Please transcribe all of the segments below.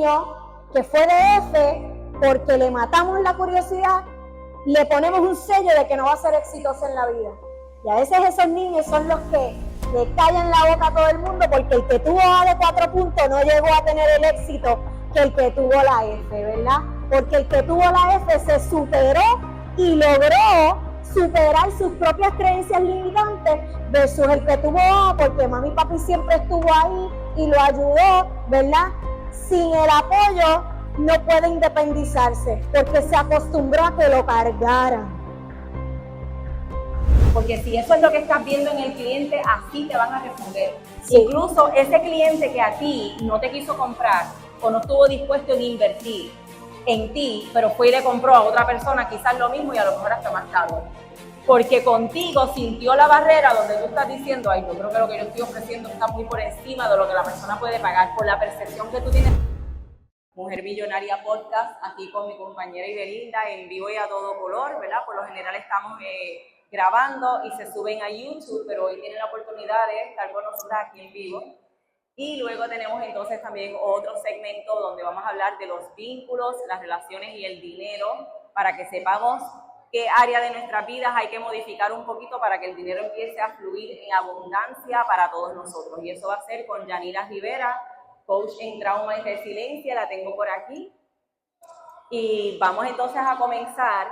niño que fue de F, porque le matamos la curiosidad, le ponemos un sello de que no va a ser exitoso en la vida. Y a veces esos niños son los que le callan la boca a todo el mundo, porque el que tuvo A de 4 puntos no llegó a tener el éxito que el que tuvo la F, ¿verdad? Porque el que tuvo la F se superó y logró superar sus propias creencias limitantes versus el que tuvo A, porque mami y papi siempre estuvo ahí y lo ayudó, ¿verdad? Sin el apoyo no puede independizarse, porque se acostumbró a que lo cargaran. Porque si eso es lo que estás viendo en el cliente, así te van a responder. Sí. Incluso ese cliente que a ti no te quiso comprar o no estuvo dispuesto en invertir en ti, pero fue y le compró a otra persona quizás lo mismo y a lo mejor hasta más caro. Porque contigo sintió la barrera donde tú estás diciendo, ay, yo creo que lo que yo estoy ofreciendo está muy por encima de lo que la persona puede pagar, por la percepción que tú tienes. Mujer Millonaria Podcast, aquí con mi compañera Ibelinda, en vivo y a todo color, ¿verdad? Por lo general estamos grabando y se suben a YouTube, pero hoy tienen la oportunidad de estar con nosotros aquí en vivo. Y luego tenemos entonces también otro segmento donde vamos a hablar de los vínculos, las relaciones y el dinero, para que sepamos qué área de nuestras vidas hay que modificar un poquito para que el dinero empiece a fluir en abundancia para todos nosotros. Y eso va a ser con Yanira Rivera, coach en trauma y resiliencia, la tengo por aquí. Y vamos entonces a comenzar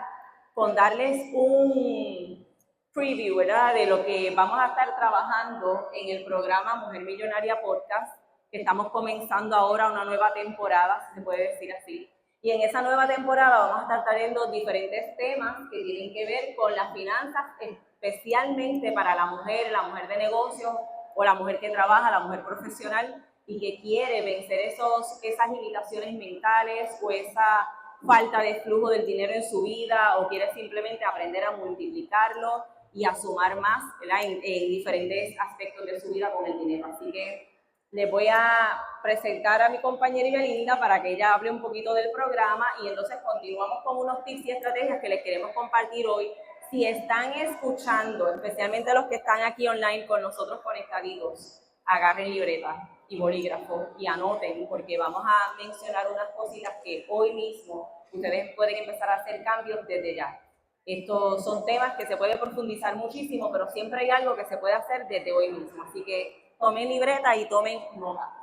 con darles un preview, ¿verdad?, de lo que vamos a estar trabajando en el programa Mujer Millonaria Podcast, que estamos comenzando ahora una nueva temporada, si se puede decir así. Y en esa nueva temporada vamos a estar trayendo diferentes temas que tienen que ver con las finanzas, especialmente para la mujer de negocio o la mujer que trabaja, la mujer profesional y que quiere vencer esas limitaciones mentales o esa falta de flujo del dinero en su vida, o quiere simplemente aprender a multiplicarlo y a sumar más, ¿verdad?, en diferentes aspectos de su vida con el dinero. Así que les voy a presentar a mi compañera Ibelinda para que ella hable un poquito del programa y entonces continuamos con unos tips y estrategias que les queremos compartir hoy. Si están escuchando, especialmente los que están aquí online con nosotros conectaditos, agarren libreta y bolígrafo y anoten, porque vamos a mencionar unas cositas que hoy mismo ustedes pueden empezar a hacer cambios desde ya. Estos son temas que se puede profundizar muchísimo, pero siempre hay algo que se puede hacer desde hoy mismo. Así que tomen libreta y tomen nota.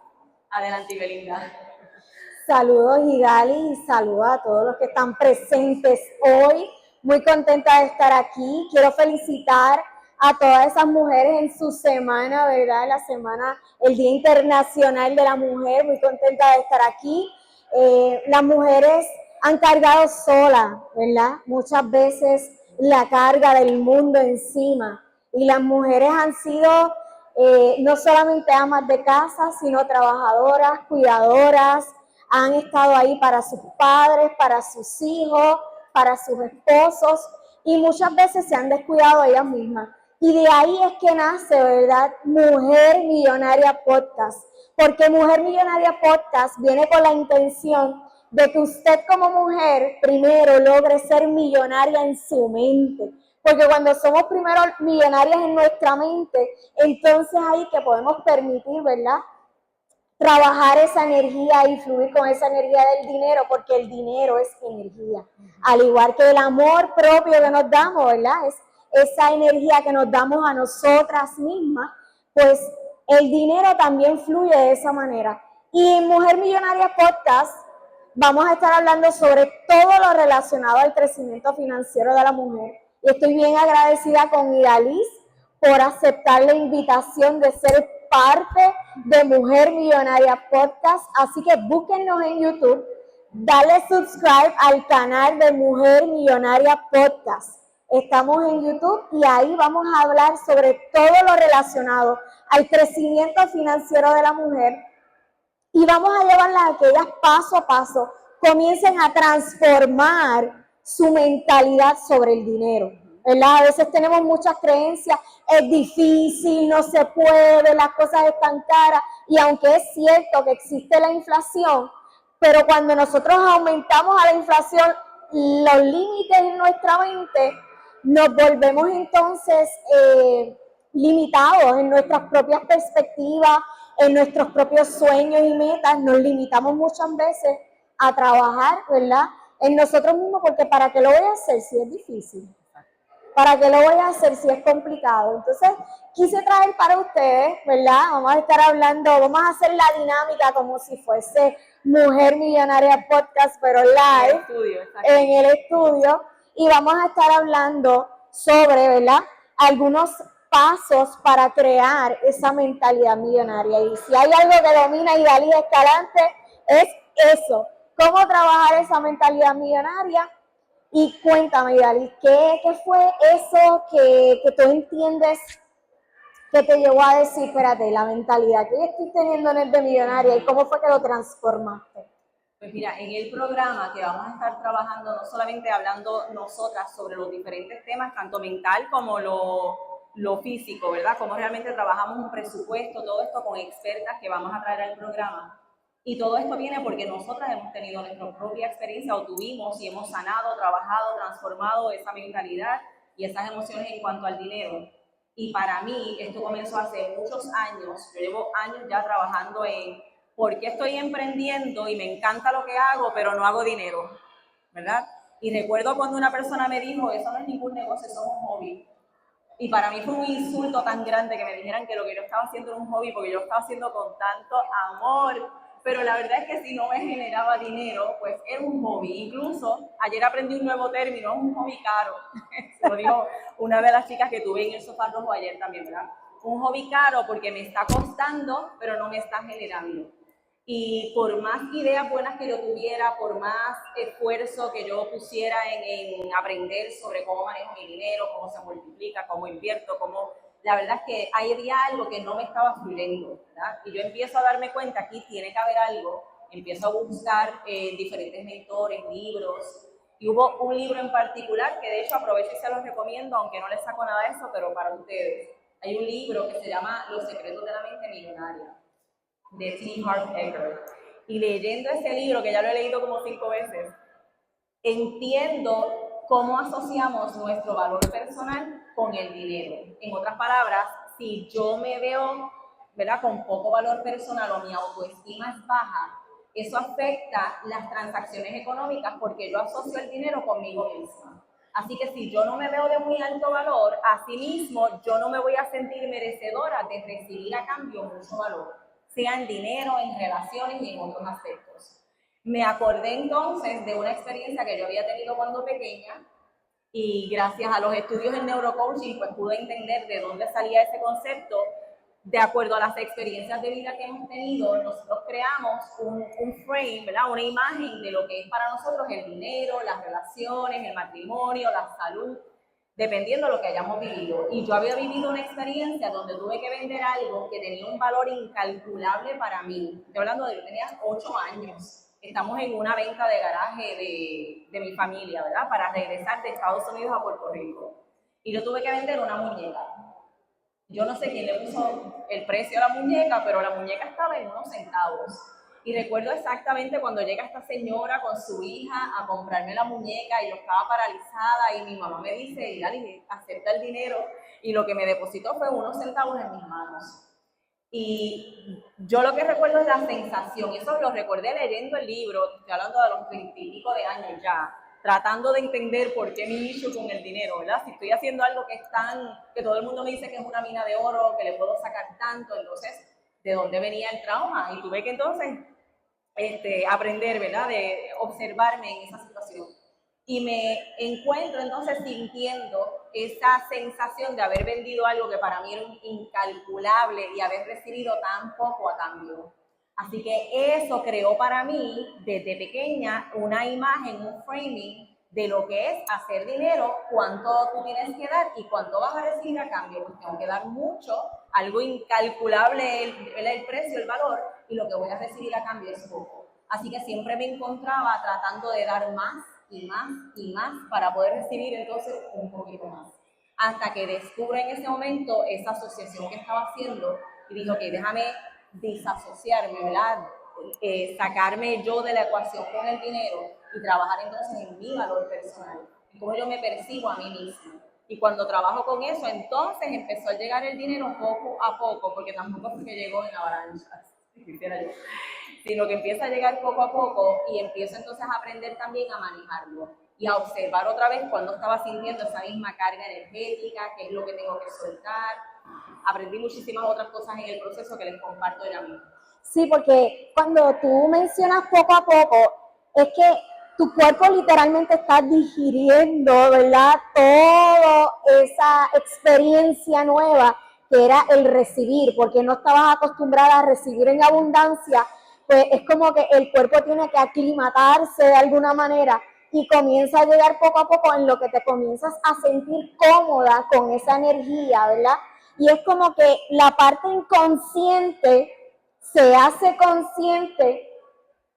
Adelante, Ibelinda. Saludos, Igali, y saludos a todos los que están presentes hoy. Muy contenta de estar aquí. Quiero felicitar a todas esas mujeres en su semana, ¿verdad? La semana, el Día Internacional de la Mujer. Muy contenta de estar aquí. Las mujeres han cargado solas, ¿verdad? Muchas veces la carga del mundo encima. Y las mujeres han sido no solamente amas de casa, sino trabajadoras, cuidadoras, han estado ahí para sus padres, para sus hijos, para sus esposos, y muchas veces se han descuidado ellas mismas. Y de ahí es que nace, ¿verdad?, Mujer Millonaria Podcast, porque Mujer Millonaria Podcast viene con la intención de que usted como mujer primero logre ser millonaria en su mente. Porque cuando somos primero millonarias en nuestra mente, entonces ahí que podemos permitir, ¿verdad?, trabajar esa energía y fluir con esa energía del dinero, porque el dinero es energía. Al igual que el amor propio que nos damos, ¿verdad?, es esa energía que nos damos a nosotras mismas, pues el dinero también fluye de esa manera. Y en Mujer Millonaria Podcast vamos a estar hablando sobre todo lo relacionado al crecimiento financiero de la mujer. Y estoy bien agradecida con Idalis por aceptar la invitación de ser parte de Mujer Millonaria Podcast. Así que búsquennos en YouTube, dale subscribe al canal de Mujer Millonaria Podcast. Estamos en YouTube y ahí vamos a hablar sobre todo lo relacionado al crecimiento financiero de la mujer. Y vamos a llevarlas a que ellas paso a paso comiencen a transformar su mentalidad sobre el dinero, ¿verdad? A veces tenemos muchas creencias, es difícil, no se puede, las cosas están caras, y aunque es cierto que existe la inflación, pero cuando nosotros aumentamos a la inflación los límites en nuestra mente, nos volvemos entonces limitados en nuestras propias perspectivas, en nuestros propios sueños y metas, nos limitamos muchas veces a trabajar, ¿verdad? En nosotros mismos, porque ¿para qué lo voy a hacer si es difícil? ¿Para qué lo voy a hacer si es complicado? Entonces, quise traer para ustedes, ¿verdad? Vamos a estar hablando, vamos a hacer la dinámica como si fuese Mujer Millonaria Podcast, pero live, en el estudio, y vamos a estar hablando sobre, ¿verdad? Algunos pasos para crear esa mentalidad millonaria. Y si hay algo que domina Idalis Escalante, es eso, cómo trabajar esa mentalidad millonaria. Y cuéntame, Idalis, ¿qué fue eso que tú entiendes que te llevó a decir, espérate, la mentalidad que yo estoy teniendo en el de millonaria y cómo fue que lo transformaste? Pues mira, en el programa que vamos a estar trabajando, no solamente hablando nosotras sobre los diferentes temas, tanto mental como lo físico, ¿verdad? Cómo realmente trabajamos un presupuesto, todo esto con expertas que vamos a traer al programa. Y todo esto viene porque nosotras hemos tenido nuestra propia experiencia o tuvimos y hemos sanado, trabajado, transformado esa mentalidad y esas emociones en cuanto al dinero. Y para mí esto comenzó hace muchos años, yo llevo años ya trabajando en por qué estoy emprendiendo y me encanta lo que hago, pero no hago dinero, ¿verdad? Y recuerdo cuando una persona me dijo, eso no es ningún negocio, eso es un hobby. Y para mí fue un insulto tan grande que me dijeran que lo que yo estaba haciendo era un hobby, porque yo lo estaba haciendo con tanto amor. Pero la verdad es que si no me generaba dinero, pues era un hobby. Incluso ayer aprendí un nuevo término, es un hobby caro. Se lo dijo una de las chicas que tuve en el sofá rojo ayer también, ¿verdad? Un hobby caro porque me está costando, pero no me está generando. Y por más ideas buenas que yo tuviera, por más esfuerzo que yo pusiera en aprender sobre cómo manejo mi dinero, cómo se multiplica, cómo invierto, cómo... La verdad es que había algo que no me estaba fluyendo, ¿verdad? Y yo empiezo a darme cuenta, aquí tiene que haber algo, empiezo a buscar diferentes mentores, libros, y hubo un libro en particular que de hecho aprovecho y se los recomiendo, aunque no les saco nada de eso, pero para ustedes. Hay un libro que se llama Los secretos de la mente millonaria, de T. Harv Eker. Y leyendo ese libro, que ya lo he leído como 5 veces, entiendo cómo asociamos nuestro valor personal con el dinero. En otras palabras, si yo me veo, ¿verdad?, con poco valor personal o mi autoestima es baja, eso afecta las transacciones económicas porque yo asocio el dinero conmigo misma. Así que si yo no me veo de muy alto valor, asimismo yo no me voy a sentir merecedora de recibir a cambio mucho valor, sea en dinero, en relaciones y en otros aspectos. Me acordé entonces de una experiencia que yo había tenido cuando pequeña y gracias a los estudios en neurocoaching pues pude entender de dónde salía ese concepto. De acuerdo a las experiencias de vida que hemos tenido, nosotros creamos un frame, ¿verdad?, una imagen de lo que es para nosotros el dinero, las relaciones, el matrimonio, la salud, dependiendo de lo que hayamos vivido. Y yo había vivido una experiencia donde tuve que vender algo que tenía un valor incalculable para mí. Estoy hablando de que yo tenía 8 años. Estamos en una venta de garaje de mi familia, ¿verdad?, para regresar de Estados Unidos a Puerto Rico. Y yo tuve que vender una muñeca. Yo no sé quién le puso el precio a la muñeca, pero la muñeca estaba en unos centavos. Y recuerdo exactamente cuando llega esta señora con su hija a comprarme la muñeca y yo estaba paralizada y mi mamá me dice, dale, acepta el dinero, y lo que me depositó fue unos centavos en mis manos. Y yo lo que recuerdo es la sensación, eso lo recordé leyendo el libro, estoy hablando de los 20 y pico de años ya, tratando de entender por qué mi issue con el dinero, ¿verdad? Si estoy haciendo algo que es que todo el mundo me dice que es una mina de oro, que le puedo sacar tanto, entonces, ¿de dónde venía el trauma? Y tuve que entonces aprender, ¿verdad?, de observarme en esa situación. Y me encuentro entonces sintiendo esa sensación de haber vendido algo que para mí era incalculable y haber recibido tan poco a cambio. Así que eso creó para mí desde pequeña una imagen, un framing de lo que es hacer dinero, cuánto tú tienes que dar y cuánto vas a recibir a cambio. Pues tengo que dar mucho, algo incalculable el precio, el valor, y lo que voy a recibir a cambio es poco. Así que siempre me encontraba tratando de dar más y más y más para poder recibir entonces un poquito más. Hasta que descubro en ese momento esa asociación que estaba haciendo y dije, ok, déjame disasociarme, ¿verdad? Sacarme yo de la ecuación con el dinero y trabajar entonces en mi valor personal y cómo yo me percibo a mí misma. Y cuando trabajo con eso, entonces empezó a llegar el dinero poco a poco, porque tampoco fue que llegó en avalanchas, quisiera yo, sino que empieza a llegar poco a poco y empiezo entonces a aprender también a manejarlo y a observar otra vez cuando estaba sintiendo esa misma carga energética, qué es lo que tengo que soltar. Aprendí muchísimas otras cosas en el proceso que les comparto ya mismo. Sí, porque cuando tú mencionas poco a poco, es que tu cuerpo literalmente está digiriendo, ¿verdad? Toda esa experiencia nueva que era el recibir, porque no estabas acostumbrada a recibir en abundancia, pues es como que el cuerpo tiene que aclimatarse de alguna manera y comienza a llegar poco a poco en lo que te comienzas a sentir cómoda con esa energía, ¿verdad? Y es como que la parte inconsciente se hace consciente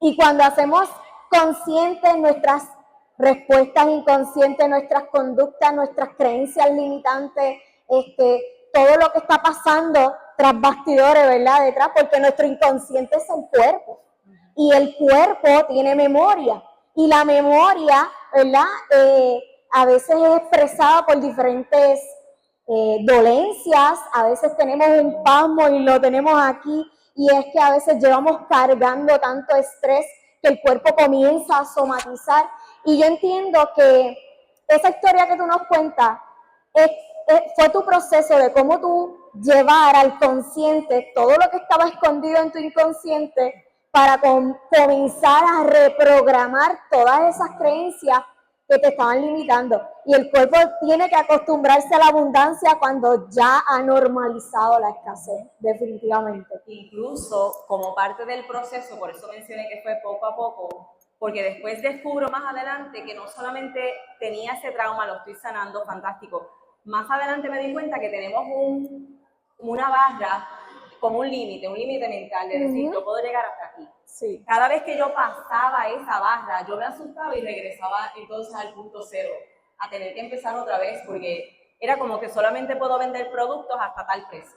y cuando hacemos conscientes nuestras respuestas inconscientes, nuestras conductas, nuestras creencias limitantes, todo lo que está pasando tras bastidores, ¿verdad? Detrás, porque nuestro inconsciente es el cuerpo y el cuerpo tiene memoria y la memoria, ¿verdad? A veces es expresada por diferentes dolencias, a veces tenemos un pasmo y lo tenemos aquí, y es que a veces llevamos cargando tanto estrés que el cuerpo comienza a somatizar. Y yo entiendo que esa historia que tú nos cuentas fue tu proceso de cómo tú llevar al consciente todo lo que estaba escondido en tu inconsciente para comenzar a reprogramar todas esas creencias que te estaban limitando. Y el cuerpo tiene que acostumbrarse a la abundancia cuando ya ha normalizado la escasez, definitivamente. Incluso como parte del proceso, por eso mencioné que fue poco a poco, porque después descubro más adelante que no solamente tenía ese trauma, lo estoy sanando, fantástico. Más adelante me di cuenta que tenemos una barra como un límite mental de decir, yo puedo llegar hasta aquí. Sí. Cada vez que yo pasaba esa barra, yo me asustaba y regresaba entonces al punto cero, a tener que empezar otra vez, porque era como que solamente puedo vender productos hasta tal precio.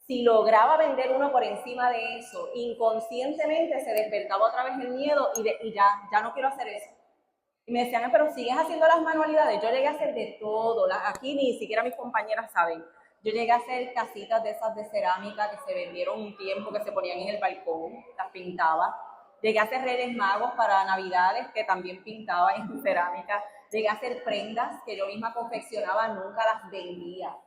Si lograba vender uno por encima de eso, inconscientemente se despertaba otra vez el miedo y ya no quiero hacer eso. Y me decían, pero sigues haciendo las manualidades. Yo llegué a hacer de todo, aquí ni siquiera mis compañeras saben. Yo llegué a hacer casitas de esas de cerámica que se vendieron un tiempo, que se ponían en el balcón, las pintaba. Llegué a hacer Reyes Magos para Navidades, que también pintaba en cerámica. Llegué a hacer prendas que yo misma confeccionaba, nunca las vendía.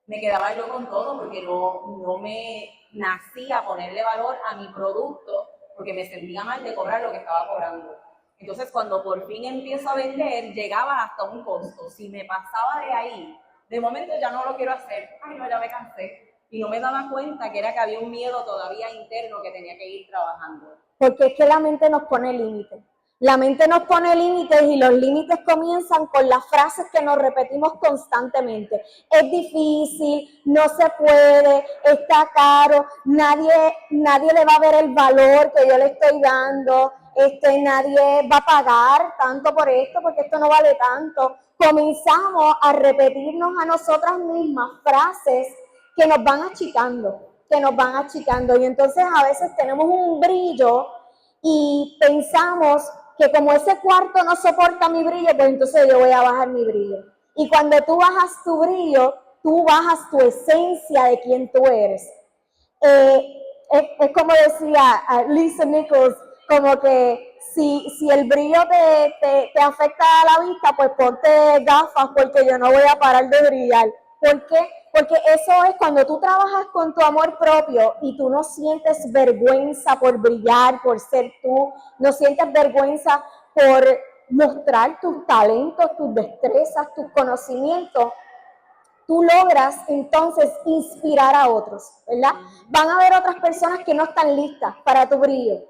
Me quedaba yo con todo porque no me nacía ponerle valor a mi producto, porque me sentía mal de cobrar lo que estaba cobrando. Entonces, cuando por fin empiezo a vender, llegaba hasta un costo. Si me pasaba de ahí, de momento ya no lo quiero hacer. Ay, no, ya me cansé. Y no me daba cuenta que era que había un miedo todavía interno que tenía que ir trabajando. Porque es que la mente nos pone límites. La mente nos pone límites y los límites comienzan con las frases que nos repetimos constantemente. Es difícil, no se puede, está caro, nadie le va a ver el valor que yo le estoy dando, nadie va a pagar tanto por esto porque esto no vale tanto. Comenzamos a repetirnos a nosotras mismas frases que nos van achicando y entonces a veces tenemos un brillo y pensamos que como ese cuarto no soporta mi brillo, pues entonces yo voy a bajar mi brillo. Y cuando tú bajas tu brillo, tú bajas tu esencia de quien tú eres. Es como decía Lisa Nichols, como que si el brillo te afecta a la vista, pues ponte gafas porque yo no voy a parar de brillar. ¿Por qué? Porque eso es cuando tú trabajas con tu amor propio y tú no sientes vergüenza por brillar, por ser tú, no sientes vergüenza por mostrar tus talentos, tus destrezas, tus conocimientos, tú logras entonces inspirar a otros, ¿verdad? Van a haber otras personas que no están listas para tu brillo.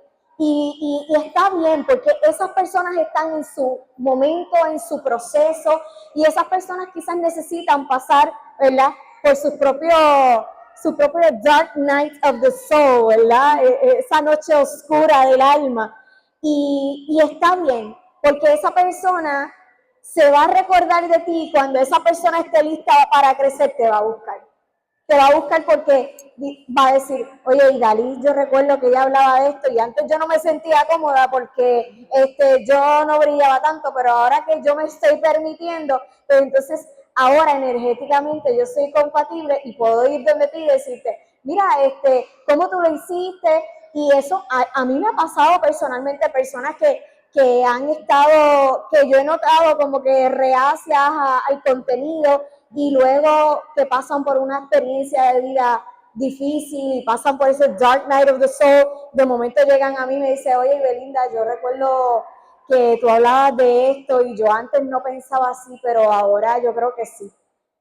Y está bien, porque esas personas están en su momento, en su proceso, y esas personas quizás necesitan pasar, ¿verdad?, por su propio dark night of the soul, ¿verdad? Esa noche oscura del alma. Y está bien, porque esa persona se va a recordar de ti cuando esa persona esté lista para crecer, te va a buscar. Te va a buscar porque va a decir, oye, Idalí, yo recuerdo que ella hablaba de esto y antes yo no me sentía cómoda porque yo no brillaba tanto, pero ahora que yo me estoy permitiendo, pues entonces Ahora energéticamente yo soy compatible y puedo ir donde ti y decirte, mira, ¿cómo tú lo hiciste? Y eso a mí me ha pasado personalmente, personas que han estado, que yo he notado como que reacias al contenido y luego que pasan por una experiencia de vida difícil y pasan por ese dark night of the soul, de momento llegan a mí y me dicen, oye Belinda, yo recuerdo que tú hablabas de esto y yo antes no pensaba así, pero ahora yo creo que sí.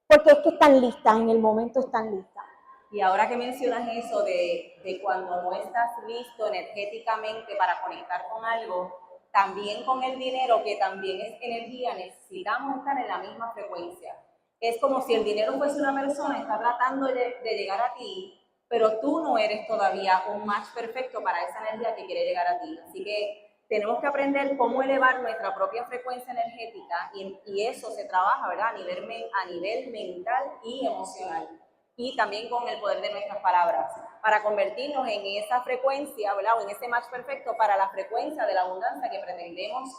Porque es que están listas, en el momento están listas. Y ahora que mencionas eso de cuando no estás listo energéticamente para conectar con algo, también con el dinero, que también es energía, necesitamos estar en la misma frecuencia. Es como si el dinero fuese una persona, está tratando de llegar a ti, pero tú no eres todavía un match perfecto para esa energía que quiere llegar a ti. Así que tenemos que aprender cómo elevar nuestra propia frecuencia energética y eso se trabaja, ¿verdad? A nivel mental y emocional. Y también con el poder de nuestras palabras, para convertirnos en esa frecuencia, ¿verdad? O en ese match perfecto para la frecuencia de la abundancia que pretendemos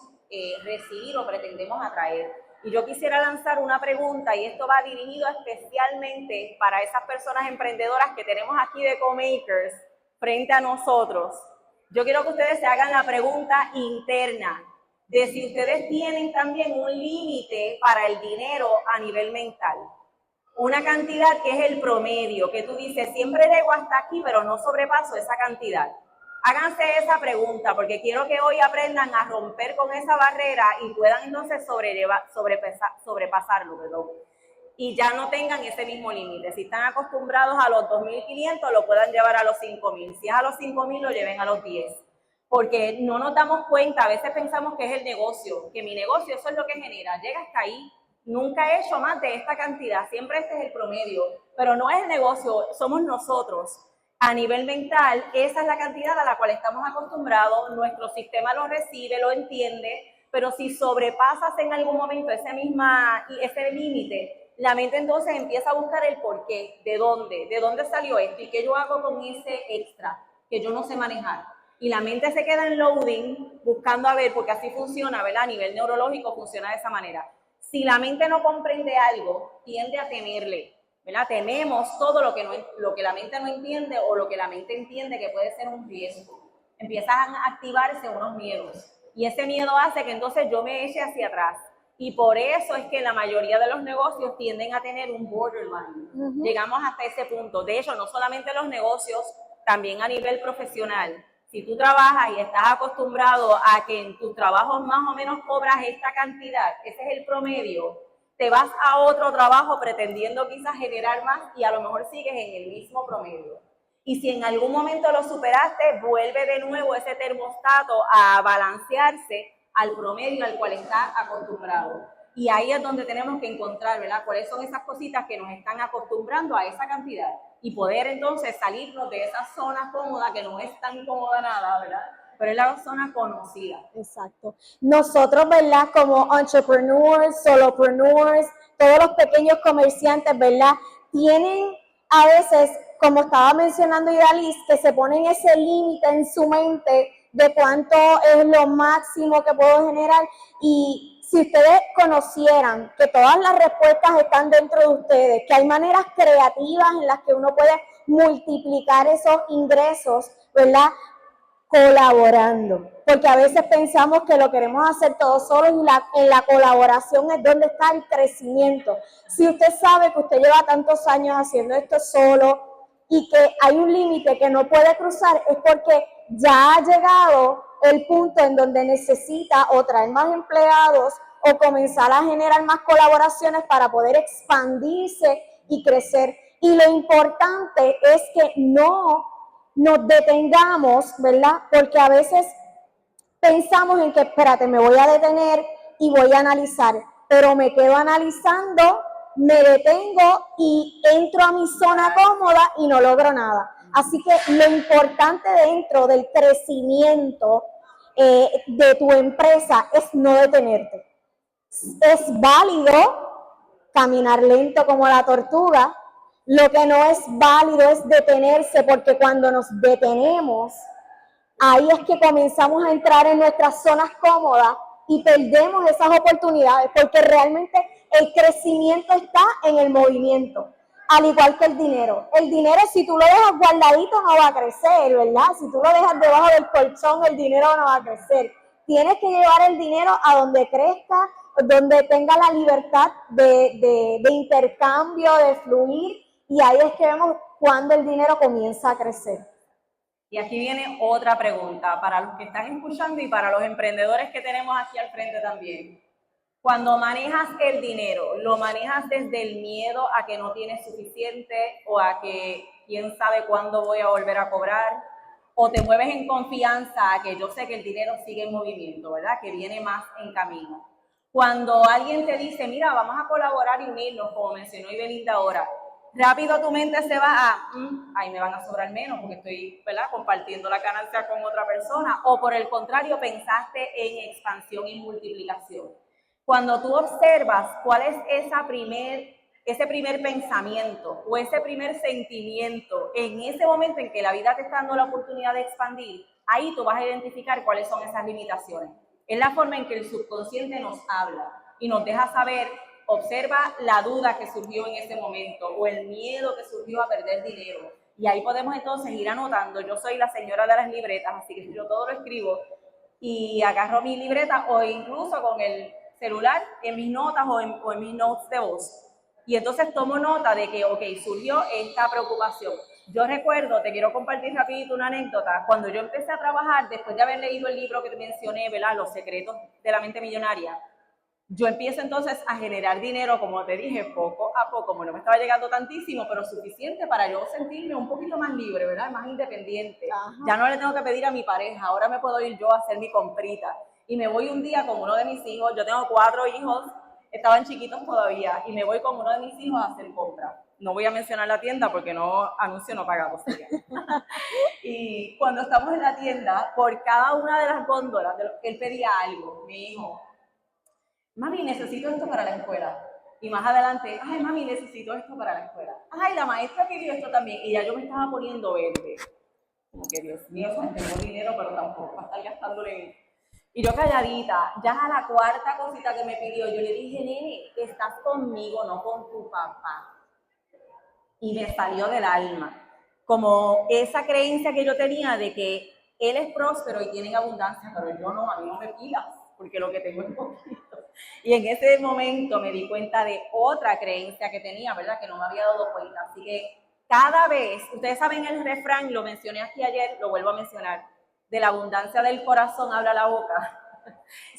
recibir o pretendemos atraer. Y yo quisiera lanzar una pregunta, y esto va dirigido especialmente para esas personas emprendedoras que tenemos aquí de Co-Makers frente a nosotros. Yo quiero que ustedes se hagan la pregunta interna de si ustedes tienen también un límite para el dinero a nivel mental. Una cantidad que es el promedio, que tú dices, siempre llego hasta aquí, pero no sobrepaso esa cantidad. Háganse esa pregunta, porque quiero que hoy aprendan a romper con esa barrera y puedan entonces sobrepasarlo, perdón. Y ya no tengan ese mismo límite. Si están acostumbrados a los 2.500, lo puedan llevar a los 5.000. Si es a los 5.000, lo lleven a los 10. Porque no nos damos cuenta, a veces pensamos que es el negocio, que mi negocio, eso es lo que genera, llega hasta ahí. Nunca he hecho más de esta cantidad, siempre este es el promedio, pero no es el negocio, somos nosotros. A nivel mental, esa es la cantidad a la cual estamos acostumbrados, nuestro sistema lo recibe, lo entiende, pero si sobrepasas en algún momento ese límite, la mente entonces empieza a buscar el porqué, de dónde salió esto y qué yo hago con ese extra que yo no sé manejar. Y la mente se queda en loading buscando a ver, porque así funciona, ¿verdad? A nivel neurológico funciona de esa manera. Si la mente no comprende algo, tiende a temerle, ¿verdad? Tememos todo lo que la mente no entiende o lo que la mente entiende que puede ser un riesgo. Empiezan a activarse unos miedos y ese miedo hace que entonces yo me eche hacia atrás. Y por eso es que la mayoría de los negocios tienden a tener un borderline. Llegamos hasta ese punto. De hecho, no solamente los negocios, también a nivel profesional. Si tú trabajas y estás acostumbrado a que en tus trabajos más o menos cobras esta cantidad, ese es el promedio, te vas a otro trabajo pretendiendo quizás generar más y a lo mejor sigues en el mismo promedio. Y si en algún momento lo superaste, vuelve de nuevo ese termostato a balancearse al promedio al cual está acostumbrado. Y ahí es donde tenemos que encontrar, ¿verdad? ¿Cuáles son esas cositas que nos están acostumbrando a esa cantidad? Y poder entonces salirnos de esa zona cómoda, que no es tan cómoda nada, ¿verdad? Pero es la zona conocida. Exacto. Nosotros, ¿verdad? Como entrepreneurs, solopreneurs, todos los pequeños comerciantes, ¿verdad? Tienen a veces, como estaba mencionando Idalis, que se ponen ese límite en su mente de cuánto es lo máximo que puedo generar. Y si ustedes conocieran que todas las respuestas están dentro de ustedes, que hay maneras creativas en las que uno puede multiplicar esos ingresos, ¿verdad? Colaborando, porque a veces pensamos que lo queremos hacer todos solos y en la colaboración es donde está el crecimiento. Si usted sabe que usted lleva tantos años haciendo esto solo y que hay un límite que no puede cruzar, es porque ya ha llegado el punto en donde necesita o traer más empleados o comenzar a generar más colaboraciones para poder expandirse y crecer. Y lo importante es que no nos detengamos, ¿verdad? Porque a veces pensamos en que, espérate, me voy a detener y voy a analizar, pero me quedo analizando, me detengo y entro a mi zona cómoda y no logro nada. Así que lo importante dentro del crecimiento de tu empresa es no detenerte. Es válido caminar lento como la tortuga. Lo que no es válido es detenerse, porque cuando nos detenemos, ahí es que comenzamos a entrar en nuestras zonas cómodas y perdemos esas oportunidades, porque realmente El crecimiento está en el movimiento, al igual que el dinero. El dinero, si tú lo dejas guardadito, no va a crecer, ¿verdad? Si tú lo dejas debajo del colchón, el dinero no va a crecer. Tienes que llevar el dinero a donde crezca, donde tenga la libertad de intercambio, de fluir, y ahí es que vemos cuando el dinero comienza a crecer. Y aquí viene otra pregunta para los que están escuchando y para los emprendedores que tenemos aquí al frente también. Cuando manejas el dinero, ¿lo manejas desde el miedo a que no tienes suficiente o a que quién sabe cuándo voy a volver a cobrar? ¿O te mueves en confianza a que yo sé que el dinero sigue en movimiento, ¿verdad? Que viene más en camino. Cuando alguien te dice, mira, vamos a colaborar y unirnos, como mencionó Ibelinda ahora, rápido tu mente se va a, ahí me van a sobrar menos porque estoy, ¿verdad?, compartiendo la ganancia con otra persona. O por el contrario, pensaste en expansión y multiplicación. Cuando tú observas cuál es ese primer pensamiento o ese primer sentimiento en ese momento en que la vida te está dando la oportunidad de expandir, ahí tú vas a identificar cuáles son esas limitaciones. Es la forma en que el subconsciente nos habla y nos deja saber. Observa la duda que surgió en ese momento o el miedo que surgió a perder dinero. Y ahí podemos entonces ir anotando. Yo soy la señora de las libretas, así que yo todo lo escribo y agarro mi libreta o incluso con el celular en mis notas o en mis notes de voz. Y entonces tomo nota de que, ok, surgió esta preocupación. Yo recuerdo, te quiero compartir rapidito una anécdota. Cuando yo empecé a trabajar, después de haber leído el libro que te mencioné, ¿verdad?, Los secretos de la mente millonaria, yo empiezo entonces a generar dinero, como te dije, poco a poco, como no me estaba llegando tantísimo, pero suficiente para yo sentirme un poquito más libre, ¿verdad?, más independiente. Ajá. Ya no le tengo que pedir a mi pareja, ahora me puedo ir yo a hacer mi comprita. Y me voy un día con uno de mis hijos, yo tengo 4 hijos, estaban chiquitos todavía, y me voy con uno de mis hijos a hacer compras. No voy a mencionar la tienda porque no anuncio no pagado sería. Y cuando estamos en la tienda, por cada una de las góndolas, él pedía algo, mi hijo. Mami, necesito esto para la escuela. Y más adelante, ay, mami, necesito esto para la escuela. Ay, la maestra pidió esto también. Y ya yo me estaba poniendo verde. Como que, Dios mío, tengo dinero, pero tampoco va a estar gastándole. Y yo calladita, ya a la cuarta cosita que me pidió, yo le dije, nene, estás conmigo, no con tu papá. Y me salió del alma. Como esa creencia que yo tenía de que él es próspero y tiene abundancia, pero yo no, a mí no me pidas, porque lo que tengo es poquito. Y en ese momento me di cuenta de otra creencia que tenía, ¿verdad?, que no me había dado cuenta. Así que cada vez, ustedes saben el refrán, lo mencioné aquí ayer, lo vuelvo a mencionar, de la abundancia del corazón habla la boca.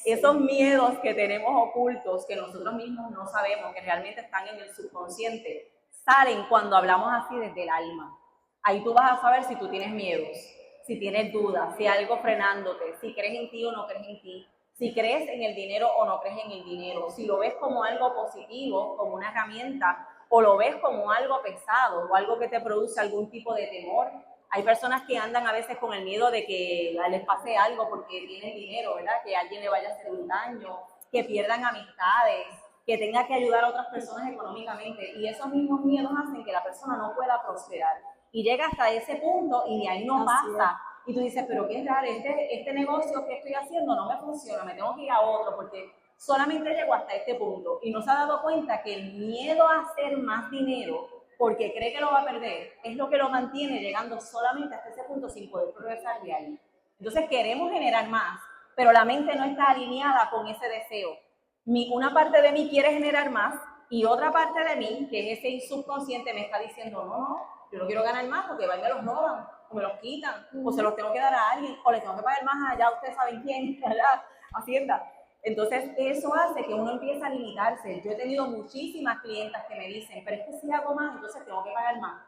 Sí. Esos miedos que tenemos ocultos, que nosotros mismos no sabemos, que realmente están en el subconsciente, salen cuando hablamos así desde el alma. Ahí tú vas a saber si tú tienes miedos, si tienes dudas, si hay algo frenándote, si crees en ti o no crees en ti. Si crees en el dinero o no crees en el dinero, si lo ves como algo positivo, como una herramienta, o lo ves como algo pesado o algo que te produce algún tipo de temor. Hay personas que andan a veces con el miedo de que les pase algo porque tienen dinero, ¿verdad? Que alguien le vaya a hacer un daño, que pierdan amistades, que tenga que ayudar a otras personas económicamente. Y esos mismos miedos hacen que la persona no pueda prosperar. Y llega hasta ese punto y de ahí no pasa. Y tú dices, pero qué raro, este negocio que estoy haciendo no me funciona, me tengo que ir a otro porque solamente llego hasta este punto. Y no se ha dado cuenta que el miedo a hacer más dinero, porque cree que lo va a perder, es lo que lo mantiene llegando solamente hasta ese punto sin poder progresar de ahí. Entonces queremos generar más, pero la mente no está alineada con ese deseo. Una parte de mí quiere generar más y otra parte de mí, que es ese subconsciente, me está diciendo, no, yo no quiero ganar más porque van y me los roban, o me los quitan, o se los tengo que dar a alguien, o les tengo que pagar más allá, ustedes saben quién, allá, Hacienda. Entonces, eso hace que uno empiece a limitarse. Yo he tenido muchísimas clientas que me dicen, pero es que si hago más, entonces tengo que pagar más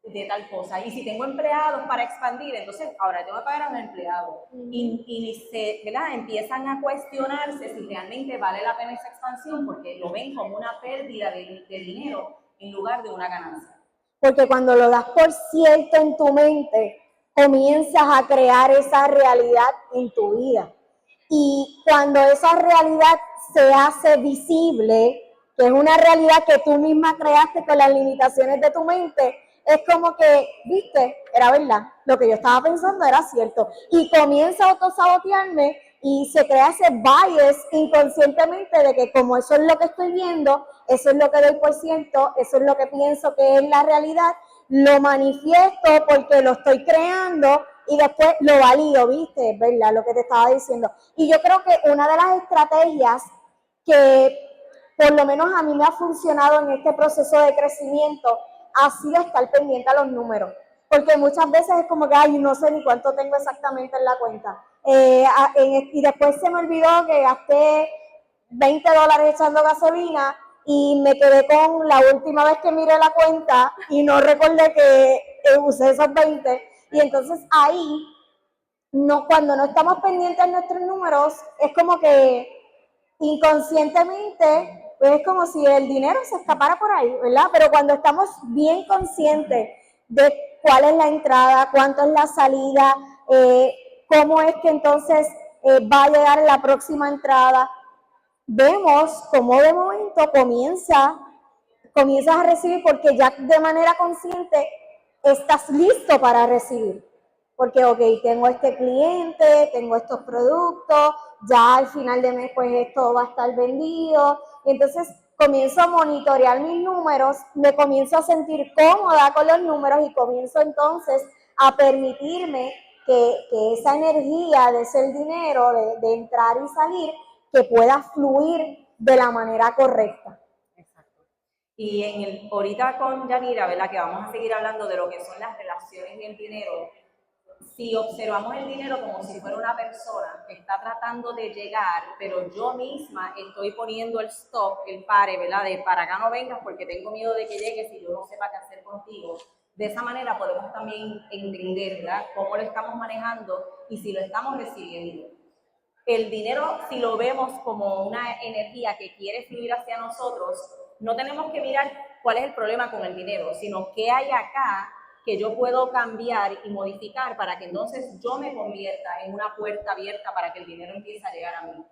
de tal cosa. Y si tengo empleados para expandir, entonces ahora tengo que pagar a un empleado. ¿Verdad? Empiezan a cuestionarse si realmente vale la pena esa expansión porque lo ven como una pérdida de dinero en lugar de una ganancia. Porque cuando lo das por cierto en tu mente, comienzas a crear esa realidad en tu vida. Y cuando esa realidad se hace visible, que es una realidad que tú misma creaste con las limitaciones de tu mente, es como que, viste, era verdad, lo que yo estaba pensando era cierto. Y comienza a autosabotearme y se crea ese bias inconscientemente de que como eso es lo que estoy viendo, eso es lo que doy por ciento, eso es lo que pienso que es la realidad, lo manifiesto porque lo estoy creando y después lo valido, ¿viste? ¿Verdad? Lo que te estaba diciendo. Y yo creo que una de las estrategias que por lo menos a mí me ha funcionado en este proceso de crecimiento ha sido estar pendiente a los números. Porque muchas veces es como que, ay, no sé ni cuánto tengo exactamente en la cuenta. Y después se me olvidó que gasté $20 echando gasolina y me quedé con la última vez que miré la cuenta y no recordé que usé esos 20. Y entonces ahí, no, cuando no estamos pendientes de nuestros números, es como que inconscientemente, pues es como si el dinero se escapara por ahí, ¿verdad? Pero cuando estamos bien conscientes de cuál es la entrada, cuánto es la salida, cómo es que entonces va a llegar la próxima entrada, vemos cómo de momento comienzas a recibir porque ya de manera consciente estás listo para recibir. Porque, ok, tengo este cliente, tengo estos productos, ya al final de mes pues esto va a estar vendido. Entonces comienzo a monitorear mis números, me comienzo a sentir cómoda con los números y comienzo entonces a permitirme que esa energía de ese dinero, de entrar y salir, que pueda fluir de la manera correcta. Exacto. Y ahorita con Yanira, ¿verdad? Que vamos a seguir hablando de lo que son las relaciones y el dinero. Si observamos el dinero como si fuera una persona que está tratando de llegar, pero yo misma estoy poniendo el stop, el pare, ¿verdad? De para acá no vengas porque tengo miedo de que llegues y yo no sepa qué hacer contigo. De esa manera podemos también entender, ¿verdad? Cómo lo estamos manejando y si lo estamos recibiendo. El dinero, si lo vemos como una energía que quiere fluir hacia nosotros, no tenemos que mirar cuál es el problema con el dinero, sino qué hay acá que yo puedo cambiar y modificar para que entonces yo me convierta en una puerta abierta para que el dinero empiece a llegar a mí.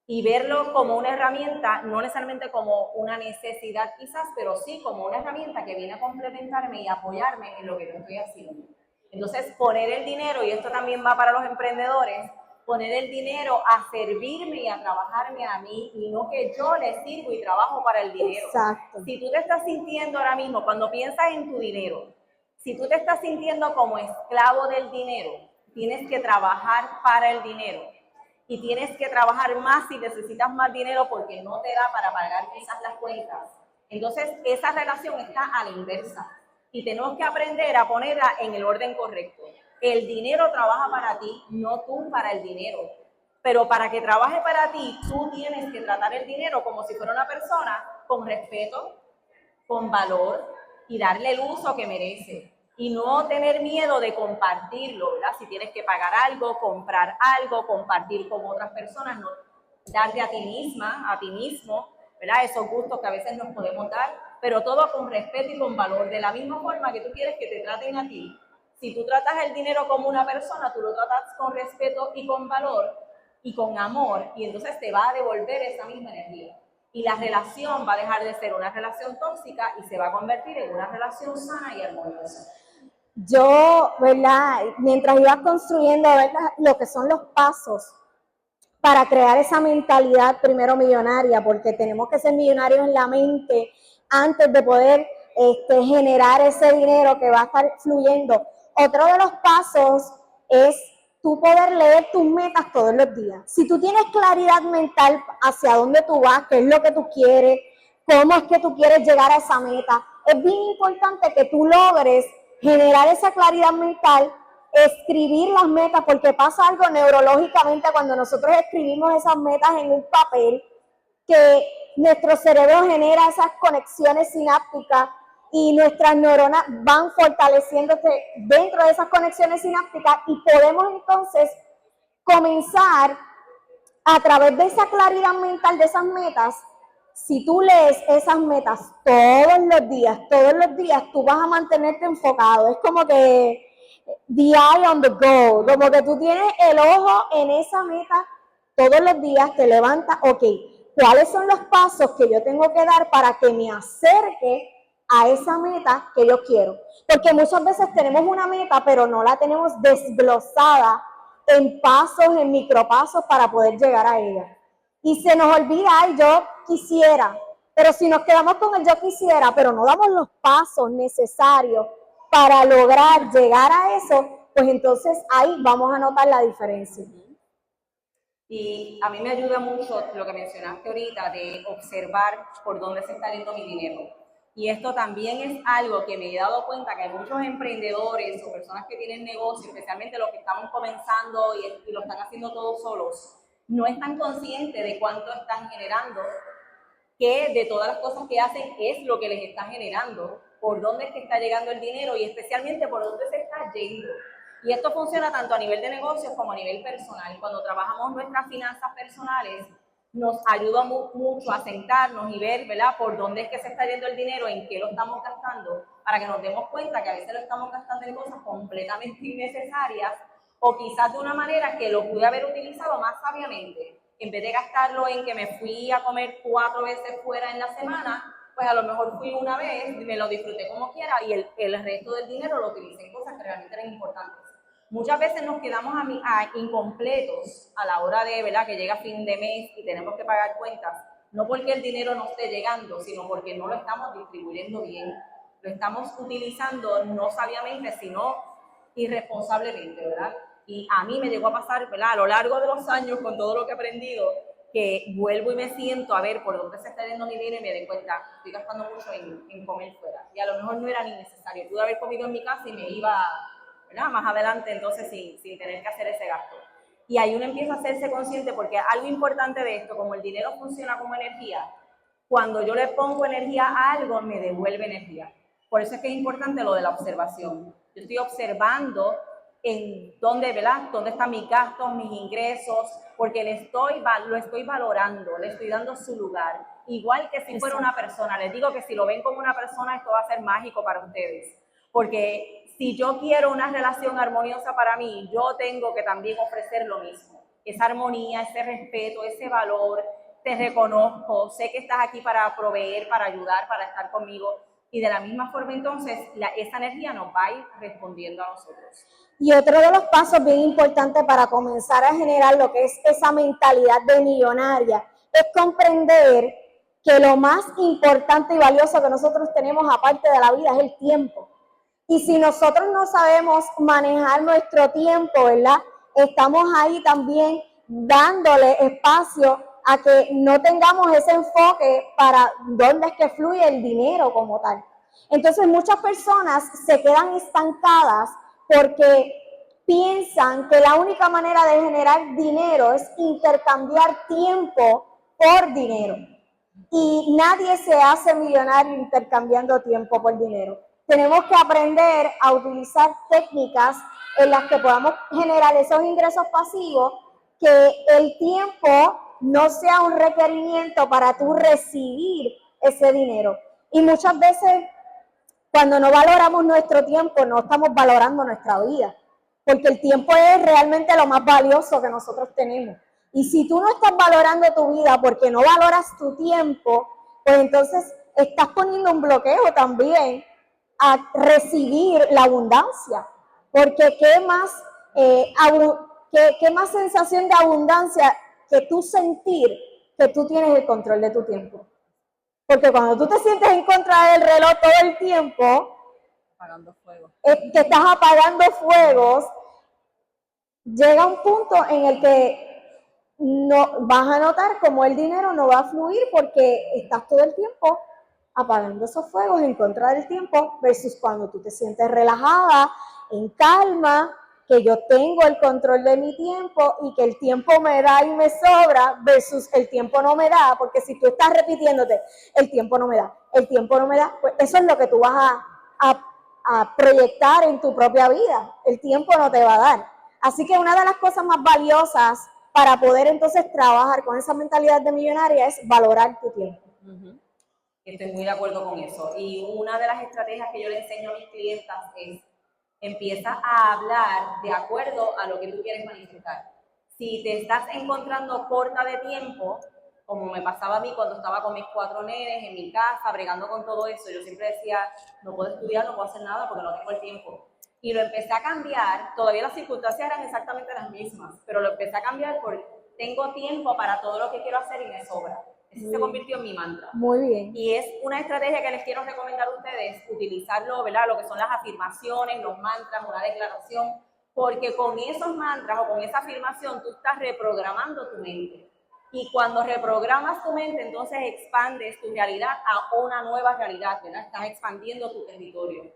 Y verlo como una herramienta, no necesariamente como una necesidad quizás, pero sí como una herramienta que viene a complementarme y apoyarme en lo que yo estoy haciendo. Entonces, poner el dinero, y esto también va para los emprendedores, poner el dinero a servirme y a trabajarme a mí y no que yo le sirvo y trabajo para el dinero. Exacto. Si tú te estás sintiendo ahora mismo, cuando piensas en tu dinero, si tú te estás sintiendo como esclavo del dinero, tienes que trabajar para el dinero y tienes que trabajar más si necesitas más dinero porque no te da para pagar quizás las cuentas. Entonces, esa relación está a la inversa y tenemos que aprender a ponerla en el orden correcto. El dinero trabaja para ti, no tú para el dinero. Pero para que trabaje para ti, tú tienes que tratar el dinero como si fuera una persona con respeto, con valor y darle el uso que merece. Y no tener miedo de compartirlo, ¿verdad? Si tienes que pagar algo, comprar algo, compartir con otras personas, no darte a ti misma, a ti mismo, ¿verdad? Esos gustos que a veces nos podemos dar, pero todo con respeto y con valor. De la misma forma que tú quieres que te traten a ti, si tú tratas el dinero como una persona, tú lo tratas con respeto y con valor y con amor, y entonces te va a devolver esa misma energía. Y la relación va a dejar de ser una relación tóxica y se va a convertir en una relación sana y armoniosa. Yo, ¿verdad? Mientras ibas construyendo, ¿verdad? Lo que son los pasos para crear esa mentalidad primero millonaria, porque tenemos que ser millonarios en la mente antes de poder generar ese dinero que va a estar fluyendo. Otro de los pasos es tú poder leer tus metas todos los días. Si tú tienes claridad mental hacia dónde tú vas, qué es lo que tú quieres, cómo es que tú quieres llegar a esa meta, es bien importante que tú logres generar esa claridad mental, escribir las metas, porque pasa algo neurológicamente cuando nosotros escribimos esas metas en un papel, que nuestro cerebro genera esas conexiones sinápticas y nuestras neuronas van fortaleciéndose dentro de esas conexiones sinápticas y podemos entonces comenzar a través de esa claridad mental de esas metas. Si tú lees esas metas todos los días, tú vas a mantenerte enfocado. Es como que the eye on the goal, como que tú tienes el ojo en esa meta todos los días, te levantas, ok, ¿cuáles son los pasos que yo tengo que dar para que me acerque a esa meta que yo quiero? Porque muchas veces tenemos una meta, pero no la tenemos desglosada en pasos, en micropasos para poder llegar a ella. Y se nos olvida, ay, yo quisiera, pero si nos quedamos con el yo quisiera, pero no damos los pasos necesarios para lograr llegar a eso, pues entonces ahí vamos a notar la diferencia. Y a mí me ayuda mucho lo que mencionaste ahorita de observar por dónde se está yendo mi dinero. Y esto también es algo que me he dado cuenta que hay muchos emprendedores o personas que tienen negocios, especialmente los que estamos comenzando y lo están haciendo todos solos, no están conscientes de cuánto están generando, que de todas las cosas que hacen es lo que les está generando, por dónde es que está llegando el dinero y especialmente por dónde se está yendo. Y esto funciona tanto a nivel de negocios como a nivel personal. Cuando trabajamos nuestras finanzas personales, nos ayuda mucho a sentarnos y ver, ¿verdad?, por dónde es que se está yendo el dinero, en qué lo estamos gastando, para que nos demos cuenta que a veces lo estamos gastando en cosas completamente innecesarias o quizás de una manera que lo pude haber utilizado más sabiamente. En vez de gastarlo en que me fui a comer 4 veces fuera en la semana, pues a lo mejor fui una vez, me lo disfruté como quiera y el resto del dinero lo utilicé en cosas que realmente eran importantes. Muchas veces nos quedamos incompletos a la hora de, ¿verdad?, que llega fin de mes y tenemos que pagar cuentas, no porque el dinero no esté llegando, sino porque no lo estamos distribuyendo bien. Lo estamos utilizando no sabiamente, sino irresponsablemente, ¿verdad? Y a mí me llegó a pasar, ¿verdad?, a lo largo de los años, con todo lo que he aprendido, que vuelvo y me siento a ver por dónde se está yendo mi dinero y me doy cuenta, estoy gastando mucho en comer fuera. Y a lo mejor no era ni necesario. Pude haber comido en mi casa y me iba, ¿verdad?, más adelante, entonces sin tener que hacer ese gasto. Y ahí uno empieza a hacerse consciente, porque algo importante de esto, como el dinero funciona como energía, cuando yo le pongo energía a algo, me devuelve energía. Por eso es que es importante lo de la observación. Yo estoy observando en dónde, ¿verdad?, dónde están mis gastos, mis ingresos, porque lo estoy valorando, le estoy dando su lugar. Igual que si fuera una persona, les digo que si lo ven como una persona, esto va a ser mágico para ustedes. Porque si yo quiero una relación armoniosa para mí, yo tengo que también ofrecer lo mismo. Esa armonía, ese respeto, ese valor, te reconozco, sé que estás aquí para proveer, para ayudar, para estar conmigo. Y de la misma forma entonces, esa energía nos va a ir respondiendo a nosotros. Y otro de los pasos bien importantes para comenzar a generar lo que es esa mentalidad de millonaria es comprender que lo más importante y valioso que nosotros tenemos aparte de la vida es el tiempo. Y si nosotros no sabemos manejar nuestro tiempo, ¿verdad?, estamos ahí también dándole espacio a que no tengamos ese enfoque para dónde es que fluye el dinero como tal. Entonces muchas personas se quedan estancadas porque piensan que la única manera de generar dinero es intercambiar tiempo por dinero. Y nadie se hace millonario intercambiando tiempo por dinero. Tenemos que aprender a utilizar técnicas en las que podamos generar esos ingresos pasivos, que el tiempo no sea un requerimiento para tú recibir ese dinero. Y muchas veces, cuando no valoramos nuestro tiempo, no estamos valorando nuestra vida, porque el tiempo es realmente lo más valioso que nosotros tenemos. Y si tú no estás valorando tu vida porque no valoras tu tiempo, pues entonces estás poniendo un bloqueo también a recibir la abundancia. Porque qué más sensación de abundancia que tú sentir que tú tienes el control de tu tiempo. Porque cuando tú te sientes en contra del reloj todo el tiempo, apagando fuego, que estás apagando fuegos, llega un punto en el que no vas a notar como el dinero no va a fluir porque estás todo el tiempo apagando esos fuegos en contra del tiempo, versus cuando tú te sientes relajada, en calma, que yo tengo el control de mi tiempo y que el tiempo me da y me sobra, versus el tiempo no me da, porque si tú estás repitiéndote, el tiempo no me da, el tiempo no me da, pues eso es lo que tú vas a proyectar en tu propia vida, el tiempo no te va a dar. Así que una de las cosas más valiosas para poder entonces trabajar con esa mentalidad de millonaria es valorar tu tiempo. Estoy muy de acuerdo con eso. Y una de las estrategias que yo le enseño a mis clientas es: empieza a hablar de acuerdo a lo que tú quieres manifestar. Si te estás encontrando corta de tiempo, como me pasaba a mí cuando estaba con mis 4 nenes en mi casa, bregando con todo eso, yo siempre decía, no puedo estudiar, no puedo hacer nada porque no tengo el tiempo. Y lo empecé a cambiar, todavía las circunstancias eran exactamente las mismas, pero lo empecé a cambiar por tengo tiempo para todo lo que quiero hacer y me sobra. Ese se convirtió en mi mantra. Muy bien. Y es una estrategia que les quiero recomendar a ustedes, utilizarlo, ¿verdad? Lo que son las afirmaciones, los mantras, una declaración, porque con esos mantras o con esa afirmación tú estás reprogramando tu mente. Y cuando reprogramas tu mente, entonces expandes tu realidad a una nueva realidad, ¿verdad? Estás expandiendo tu territorio.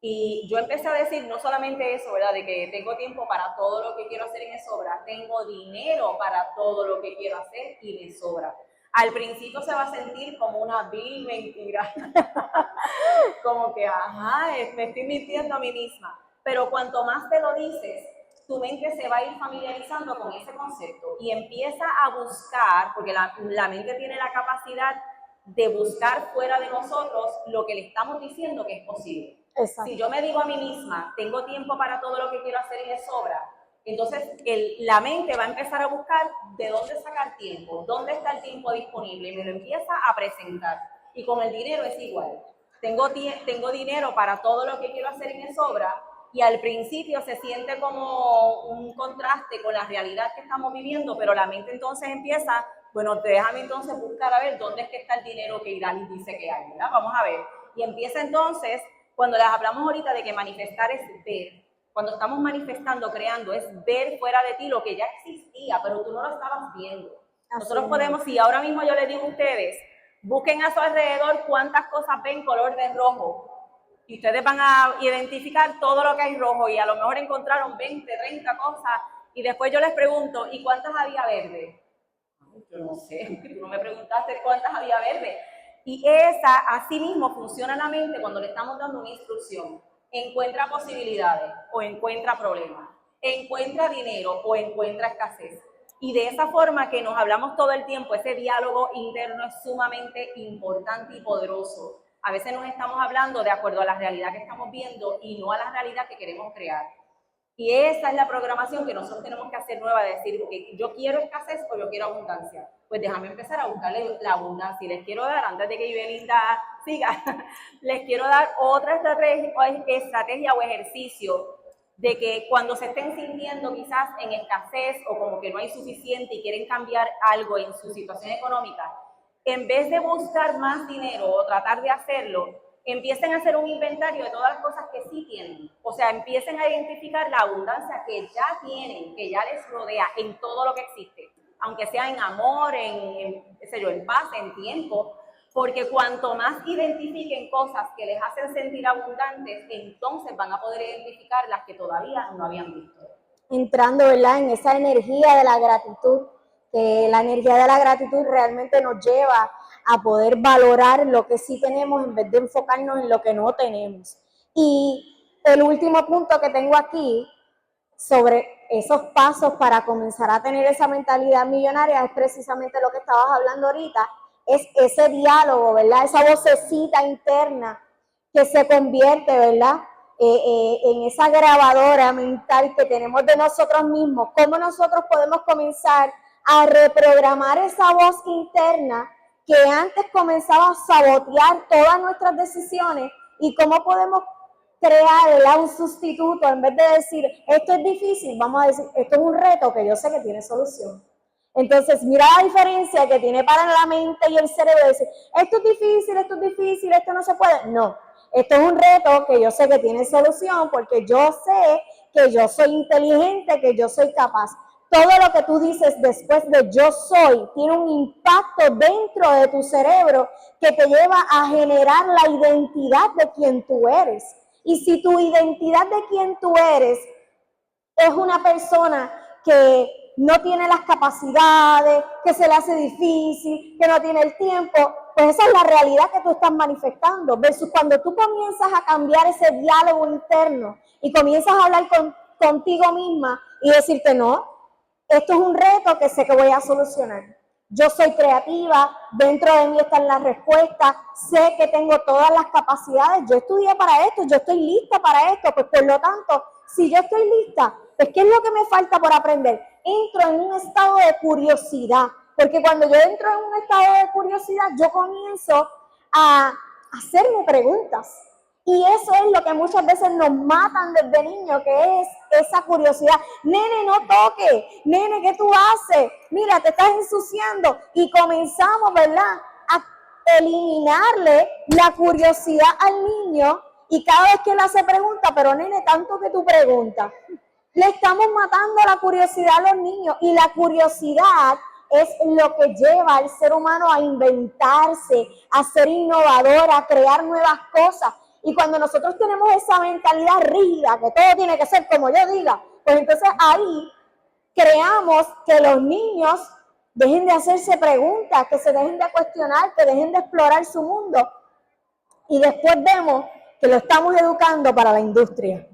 Y yo empecé a decir no solamente eso, ¿verdad? De que tengo tiempo para todo lo que quiero hacer y me sobra, tengo dinero para todo lo que quiero hacer y me sobra. Al principio se va a sentir como una vil mentira, como que, ajá, me estoy mintiendo a mí misma. Pero cuanto más te lo dices, tu mente se va a ir familiarizando con ese concepto y empieza a buscar, porque la mente tiene la capacidad de buscar fuera de nosotros lo que le estamos diciendo que es posible. Exacto. Si yo me digo a mí misma, tengo tiempo para todo lo que quiero hacer y me sobra, entonces la mente va a empezar a buscar de dónde sacar tiempo, dónde está el tiempo disponible y me lo empieza a presentar. Y con el dinero es igual. Tengo dinero para todo lo que quiero hacer y me sobra, y al principio se siente como un contraste con la realidad que estamos viviendo, pero la mente entonces empieza, bueno, déjame entonces buscar a ver dónde es que está el dinero que Idalis dice que hay, ¿verdad? Vamos a ver. Y empieza entonces, cuando les hablamos ahorita de que manifestar es ver, cuando estamos manifestando, creando, es ver fuera de ti lo que ya existía, pero tú no lo estabas viendo. Nosotros podemos, si ahora mismo yo les digo a ustedes, busquen a su alrededor cuántas cosas ven color de rojo, y ustedes van a identificar todo lo que hay rojo, y a lo mejor encontraron 20, 30 cosas, y después yo les pregunto, ¿y cuántas había verde? Yo no sé, tú no me preguntaste cuántas había verde. Y esa, así mismo, funciona la mente cuando le estamos dando una instrucción. Encuentra posibilidades o encuentra problemas, encuentra dinero o encuentra escasez. Y de esa forma que nos hablamos todo el tiempo, ese diálogo interno es sumamente importante y poderoso. A veces nos estamos hablando de acuerdo a la realidad que estamos viendo y no a la realidad que queremos crear. Y esa es la programación que nosotros tenemos que hacer nueva, de decir, que yo quiero escasez o yo quiero abundancia. Pues déjame empezar a buscarle la abundancia. Y les quiero dar, antes de que Belinda siga, les quiero dar otra estrategia o ejercicio de que cuando se estén sintiendo quizás en escasez o como que no hay suficiente y quieren cambiar algo en su situación económica, en vez de buscar más dinero o tratar de hacerlo, empiecen a hacer un inventario de todas las cosas que sí tienen. O sea, empiecen a identificar la abundancia que ya tienen, que ya les rodea en todo lo que existe, aunque sea en amor, en paz, en tiempo, porque cuanto más identifiquen cosas que les hacen sentir abundantes, entonces van a poder identificar las que todavía no habían visto. Entrando, ¿verdad?, en esa energía de la gratitud, que la energía de la gratitud realmente nos lleva a poder valorar lo que sí tenemos en vez de enfocarnos en lo que no tenemos. Y el último punto que tengo aquí sobre esos pasos para comenzar a tener esa mentalidad millonaria es precisamente lo que estabas hablando ahorita, es ese diálogo, ¿verdad? Esa vocecita interna que se convierte, ¿verdad?, en esa grabadora mental que tenemos de nosotros mismos. ¿Cómo nosotros podemos comenzar a reprogramar esa voz interna que antes comenzaba a sabotear todas nuestras decisiones, y cómo podemos crear, ¿verdad?, un sustituto? En vez de decir, esto es difícil, vamos a decir, esto es un reto que yo sé que tiene solución. Entonces, mira la diferencia que tiene para la mente y el cerebro, decir, esto es difícil, esto no se puede. No, esto es un reto que yo sé que tiene solución, porque yo sé que yo soy inteligente, que yo soy capaz. Todo lo que tú dices después de yo soy tiene un impacto dentro de tu cerebro que te lleva a generar la identidad de quien tú eres. Y si tu identidad de quien tú eres es una persona que no tiene las capacidades, que se le hace difícil, que no tiene el tiempo, pues esa es la realidad que tú estás manifestando. Versus cuando tú comienzas a cambiar ese diálogo interno y comienzas a hablar contigo misma y decirte, no, esto es un reto que sé que voy a solucionar. Yo soy creativa, dentro de mí están las respuestas, sé que tengo todas las capacidades, yo estudié para esto, yo estoy lista para esto, pues por lo tanto, si yo estoy lista, pues ¿qué es lo que me falta por aprender? Entro en un estado de curiosidad, porque cuando yo entro en un estado de curiosidad, yo comienzo a hacerme preguntas. Y eso es lo que muchas veces nos matan desde niño, que es esa curiosidad. Nene, no toque. Nene, ¿qué tú haces? Mira, te estás ensuciando. Y comenzamos, ¿verdad?, a eliminarle la curiosidad al niño. Y cada vez que él hace pregunta, pero nene, tanto que tú preguntas, le estamos matando la curiosidad a los niños. Y la curiosidad es lo que lleva al ser humano a inventarse, a ser innovador, a crear nuevas cosas. Y cuando nosotros tenemos esa mentalidad rígida, que todo tiene que ser como yo diga, pues entonces ahí creamos que los niños dejen de hacerse preguntas, que se dejen de cuestionar, que dejen de explorar su mundo. Y después vemos que lo estamos educando para la industria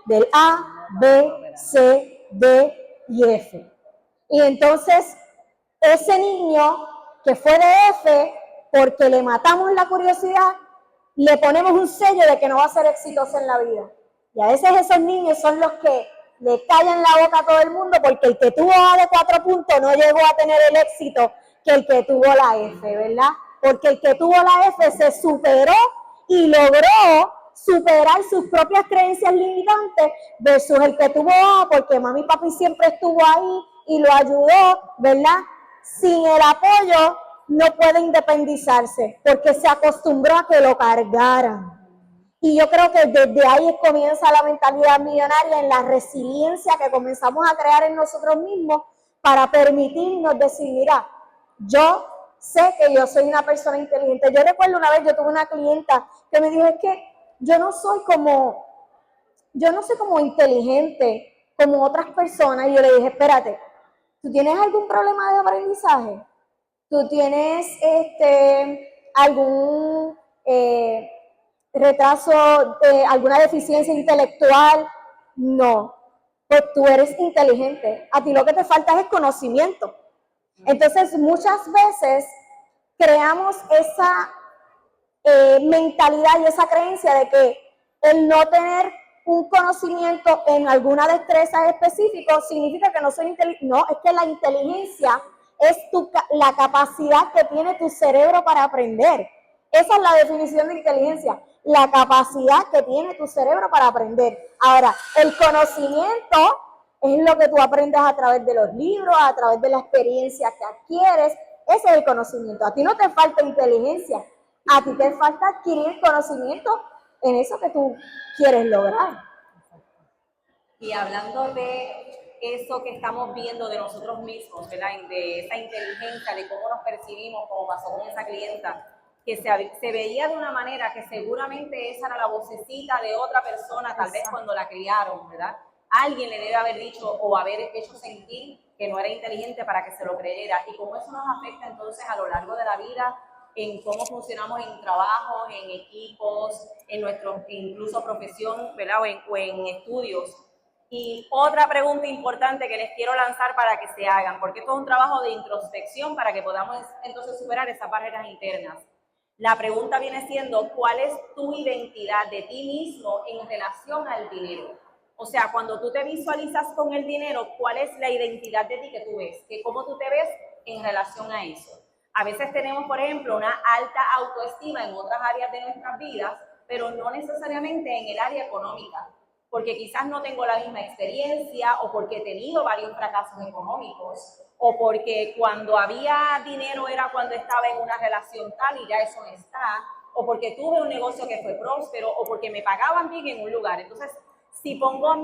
del A, B, C, D y F. Y entonces ese niño que fue de F, porque le matamos la curiosidad, le ponemos un sello de que no va a ser exitoso en la vida. Y a veces esos niños son los que le callan la boca a todo el mundo, porque el que tuvo A de 4 puntos no llegó a tener el éxito que el que tuvo la F, ¿verdad? Porque el que tuvo la F se superó y logró superar sus propias creencias limitantes versus el que tuvo A, porque mami y papi siempre estuvo ahí y lo ayudó, ¿verdad? Sin el apoyo no puede independizarse porque se acostumbró a que lo cargaran. Y yo creo que desde ahí comienza la mentalidad millonaria, en la resiliencia que comenzamos a crear en nosotros mismos para permitirnos decir, mira, yo sé que yo soy una persona inteligente. Yo recuerdo una vez, yo tuve una clienta que me dijo, es que yo no soy como inteligente como otras personas. Y yo le dije, espérate, ¿tú tienes algún problema de aprendizaje? ¿Tú tienes algún retraso, alguna deficiencia intelectual? No, pues tú eres inteligente. A ti lo que te falta es conocimiento. Entonces, muchas veces creamos esa mentalidad y esa creencia de que el no tener un conocimiento en alguna destreza específica significa que no soy inteligente. No, es que la inteligencia es la capacidad que tiene tu cerebro para aprender. Esa es la definición de inteligencia, la capacidad que tiene tu cerebro para aprender. Ahora, el conocimiento es lo que tú aprendes a través de los libros, a través de la experiencia que adquieres. Ese es el conocimiento. A ti no te falta inteligencia, a ti te falta adquirir conocimiento en eso que tú quieres lograr. Y hablando de eso que estamos viendo de nosotros mismos, ¿verdad? De esa inteligencia, de cómo nos percibimos, como pasó con esa clienta, que se veía de una manera que seguramente esa era la vocecita de otra persona, tal vez cuando la criaron, ¿verdad? Alguien le debe haber dicho o haber hecho sentir que no era inteligente para que se lo creyera. Y cómo eso nos afecta entonces a lo largo de la vida, en cómo funcionamos en trabajos, en equipos, en nuestra incluso profesión, ¿verdad? O en estudios. Y otra pregunta importante que les quiero lanzar para que se hagan, porque esto es un trabajo de introspección para que podamos entonces superar esas barreras internas. La pregunta viene siendo, ¿cuál es tu identidad de ti mismo en relación al dinero? O sea, cuando tú te visualizas con el dinero, ¿cuál es la identidad de ti que tú ves? ¿Cómo tú te ves en relación a eso? A veces tenemos, por ejemplo, una alta autoestima en otras áreas de nuestras vidas, pero no necesariamente en el área económica, porque quizás no tengo la misma experiencia o porque he tenido varios fracasos económicos o porque cuando había dinero era cuando estaba en una relación tal y ya eso no está, o porque tuve un negocio que fue próspero o porque me pagaban bien en un lugar. Entonces, si pongo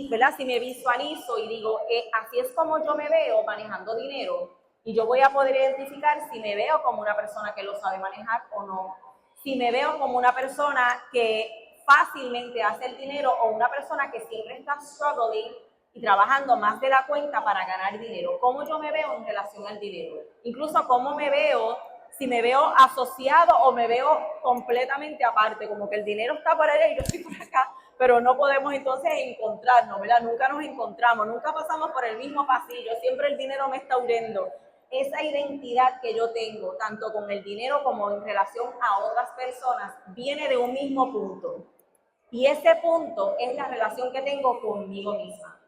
¿verdad? Si me visualizo y digo, así es como yo me veo manejando dinero, y yo voy a poder identificar si me veo como una persona que lo sabe manejar o no, si me veo como una persona que fácilmente hace el dinero o una persona que siempre está struggling y trabajando más de la cuenta para ganar dinero. ¿Cómo yo me veo en relación al dinero? Incluso cómo me veo, si me veo asociado o me veo completamente aparte, como que el dinero está por allá y yo estoy por acá, pero no podemos entonces encontrarnos, ¿verdad? Nunca nos encontramos, nunca pasamos por el mismo pasillo, siempre el dinero me está huyendo. Esa identidad que yo tengo, tanto con el dinero como en relación a otras personas, viene de un mismo punto. Y ese punto es la relación que tengo conmigo misma.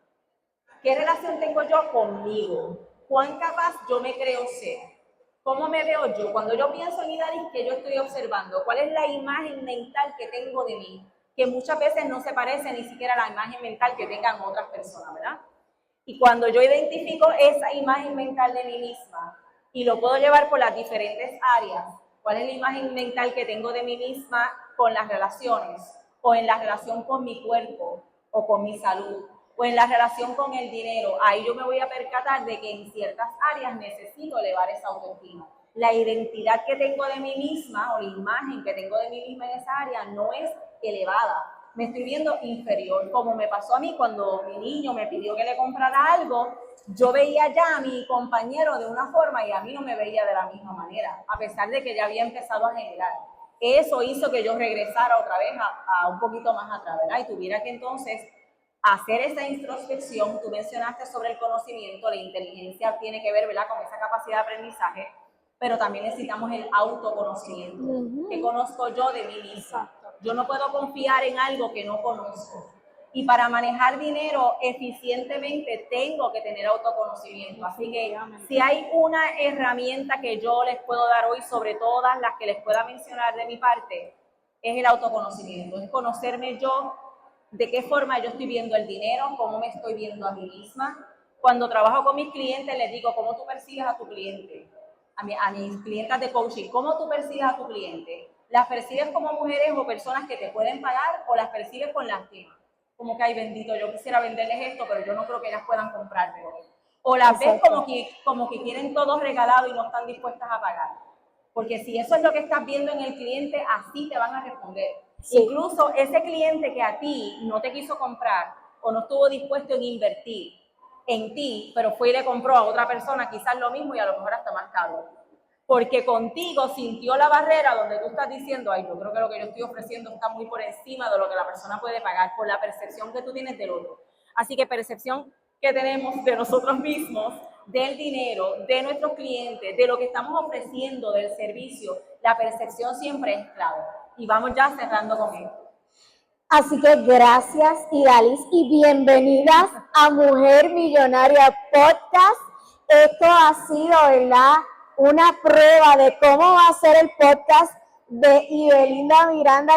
¿Qué relación tengo yo conmigo? ¿Cuán capaz yo me creo ser? ¿Cómo me veo yo? Cuando yo pienso en Idalis, ¿qué yo estoy observando? ¿Cuál es la imagen mental que tengo de mí? Que muchas veces no se parece ni siquiera a la imagen mental que tengan otras personas, ¿verdad? Y cuando yo identifico esa imagen mental de mí misma y lo puedo llevar por las diferentes áreas, ¿cuál es la imagen mental que tengo de mí misma con las relaciones? O en la relación con mi cuerpo, o con mi salud, o en la relación con el dinero. Ahí yo me voy a percatar de que en ciertas áreas necesito elevar esa autoestima. La identidad que tengo de mí misma, o la imagen que tengo de mí misma en esa área, no es elevada. Me estoy viendo inferior, como me pasó a mí cuando mi niño me pidió que le comprara algo. Yo veía ya a mi compañero de una forma y a mí no me veía de la misma manera, a pesar de que ya había empezado a generar. Eso hizo que yo regresara otra vez a un poquito más atrás, ¿verdad? Y tuviera que entonces hacer esa introspección. Tú mencionaste sobre el conocimiento, la inteligencia tiene que ver, ¿verdad?, con esa capacidad de aprendizaje, pero también necesitamos el autoconocimiento. ¿Qué conozco yo de mí misma? Yo no puedo confiar en algo que no conozco. Y para manejar dinero eficientemente tengo que tener autoconocimiento. Así que si hay una herramienta que yo les puedo dar hoy sobre todas las que les pueda mencionar de mi parte, es el autoconocimiento. Es conocerme yo, de qué forma yo estoy viendo el dinero, cómo me estoy viendo a mí misma. Cuando trabajo con mis clientes les digo, ¿cómo tú percibes a tu cliente? A mis clientas de coaching, ¿cómo tú percibes a tu cliente? ¿Las percibes como mujeres o personas que te pueden pagar o las percibes con lástima? Como que, ay bendito, yo quisiera venderles esto, pero yo no creo que ellas puedan comprármelo. O las ves como que quieren todo regalado y no están dispuestas a pagar. Porque si eso es lo que estás viendo en el cliente, así te van a responder. Sí. Incluso ese cliente que a ti no te quiso comprar o no estuvo dispuesto en invertir en ti, pero fue y le compró a otra persona quizás lo mismo y a lo mejor hasta más caro. Porque contigo sintió la barrera donde tú estás diciendo, ay, yo creo que lo que yo estoy ofreciendo está muy por encima de lo que la persona puede pagar, por la percepción que tú tienes del otro. Así que percepción que tenemos de nosotros mismos, del dinero, de nuestros clientes, de lo que estamos ofreciendo, del servicio, la percepción siempre es clave. Y vamos ya cerrando con esto. Así que gracias, Idalis, y bienvenidas a Mujer Millonaria Podcast. Esto ha sido, ¿verdad?, una prueba de cómo va a ser el podcast de Ibelinda Miranda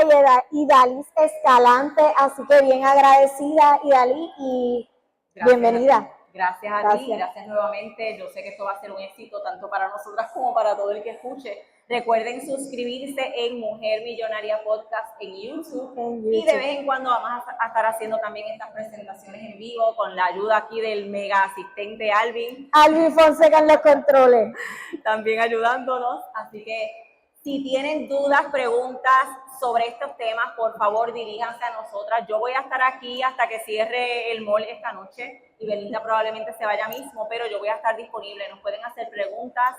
y Idalis Escalante. Así que bien agradecida, Idalis, y gracias, bienvenida. Gracias a ti, gracias nuevamente. Yo sé que esto va a ser un éxito tanto para nosotras como para todo el que escuche. Recuerden suscribirse en Mujer Millonaria Podcast en YouTube. Y de vez en cuando vamos a estar haciendo también estas presentaciones en vivo con la ayuda aquí del mega asistente Alvin. Alvin Fonseca en los controles. También ayudándonos. Así que si tienen dudas, preguntas sobre estos temas, por favor diríjanse a nosotras. Yo voy a estar aquí hasta que cierre el mall esta noche. Y Belinda probablemente se vaya mismo, pero yo voy a estar disponible. Nos pueden hacer preguntas.